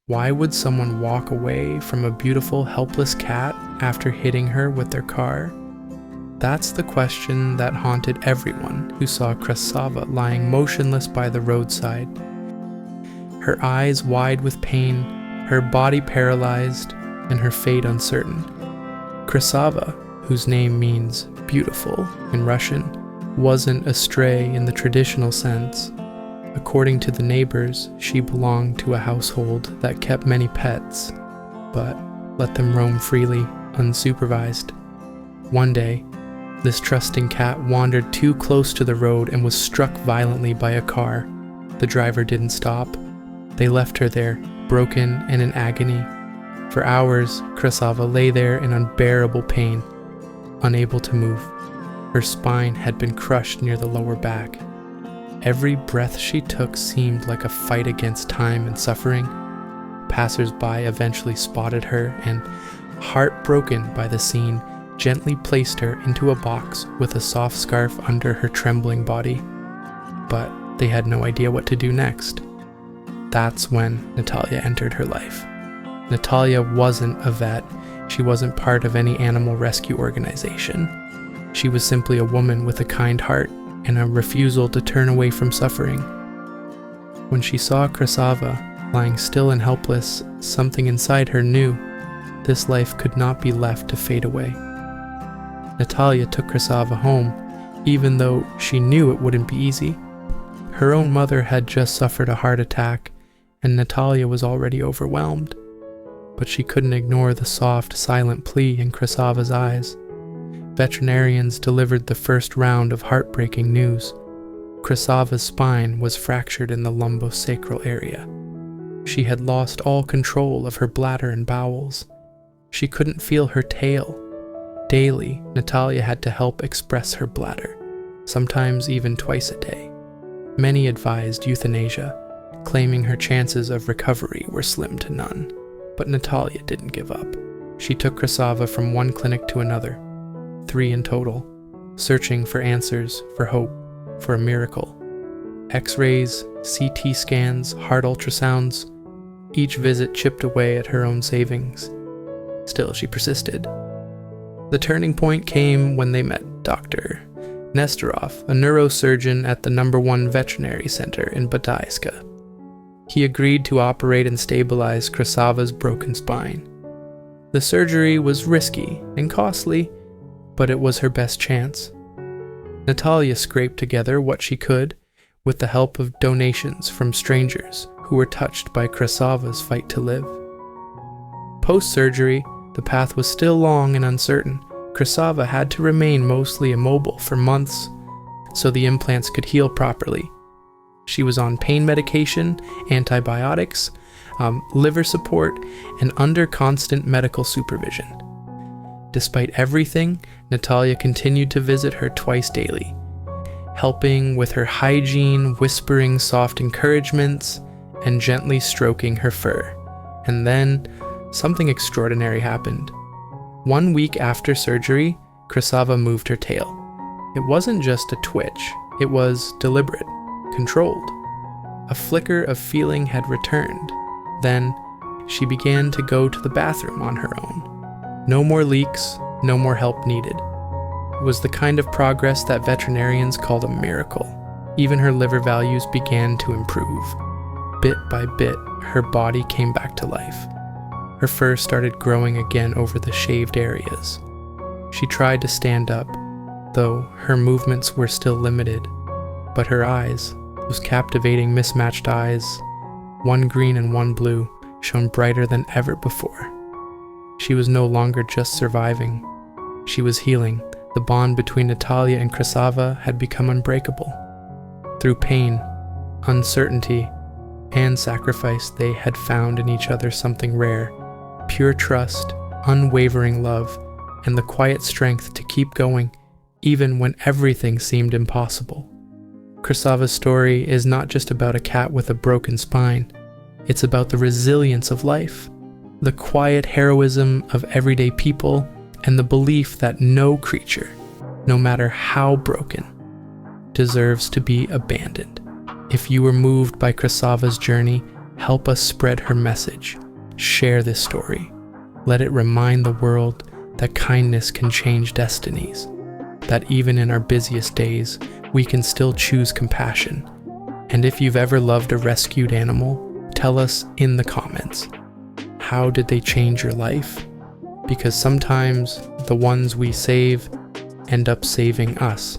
Why would someone walk away from a beautiful, helpless cat after hitting her with their car? That's the question that haunted everyone who saw Krasava lying motionless by the roadside. Her eyes wide with pain, her body paralyzed, and her fate uncertain. Krasava, whose name means beautiful in Russian, wasn't a stray in the traditional sense. According to the neighbors, she belonged to a household that kept many pets, but let them roam freely, unsupervised. One day, this trusting cat wandered too close to the road and was struck violently by a car. The driver didn't stop. They left her there, broken and in agony. For hours, Krasava lay there in unbearable pain, unable to move. Her spine had been crushed near the lower back. Every breath she took seemed like a fight against time and suffering. Passers-by eventually spotted her and, heartbroken by the scene, gently placed her into a box with a soft scarf under her trembling body. But they had no idea what to do next. That's when Natalia entered her life. Natalia wasn't a vet. She wasn't part of any animal rescue organization. She was simply a woman with a kind heart and a refusal to turn away from suffering. When she saw Krasava lying still and helpless, something inside her knew this life could not be left to fade away. Natalia took Krasava home, even though she knew it wouldn't be easy. Her own mother had just suffered a heart attack, and Natalia was already overwhelmed. But she couldn't ignore the soft, silent plea in Krasava's eyes. Veterinarians delivered the first round of heartbreaking news. Krasava's spine was fractured in the lumbosacral area. She had lost all control of her bladder and bowels. She couldn't feel her tail. Daily, Natalia had to help express her bladder, sometimes even twice a day. Many advised euthanasia, claiming her chances of recovery were slim to none. But Natalia didn't give up. She took Krasava from one clinic to another, 3 in total, searching for answers, for hope, for a miracle. X-rays, CT scans, heart ultrasounds, each visit chipped away at her own savings. Still, she persisted. The turning point came when they met Dr. Nesterov, a neurosurgeon at the #1 veterinary center in Bataiska. He agreed to operate and stabilize Krasava's broken spine. The surgery was risky and costly, but it was her best chance. Natalia scraped together what she could with the help of donations from strangers who were touched by Krasava's fight to live. Post-surgery, the path was still long and uncertain. Krasava had to remain mostly immobile for months so the implants could heal properly. She was on pain medication, antibiotics, liver support, and under constant medical supervision. Despite everything, Natalia continued to visit her twice daily, helping with her hygiene, whispering soft encouragements, and gently stroking her fur. And then, something extraordinary happened. 1 week after surgery, Krasava moved her tail. It wasn't just a twitch, it was deliberate. Controlled. A flicker of feeling had returned. Then, she began to go to the bathroom on her own. No more leaks, no more help needed. It was the kind of progress that veterinarians called a miracle. Even her liver values began to improve. Bit by bit, her body came back to life. Her fur started growing again over the shaved areas. She tried to stand up, though her movements were still limited. But her eyes, those captivating mismatched eyes, one green and one blue, shone brighter than ever before. She was no longer just surviving. She was healing. The bond between Natalia and Krasava had become unbreakable. Through pain, uncertainty, and sacrifice, they had found in each other something rare: pure trust, unwavering love, and the quiet strength to keep going, even when everything seemed impossible. Krasava's story is not just about a cat with a broken spine. It's about the resilience of life, the quiet heroism of everyday people, and the belief that no creature, no matter how broken, deserves to be abandoned. If you were moved by Krasava's journey, Help us spread her message. Share this story. Let it remind the world that kindness can change destinies, that even in our busiest days, we can still choose compassion. And if you've ever loved a rescued animal, tell us in the comments. How did they change your life? Because sometimes the ones we save end up saving us.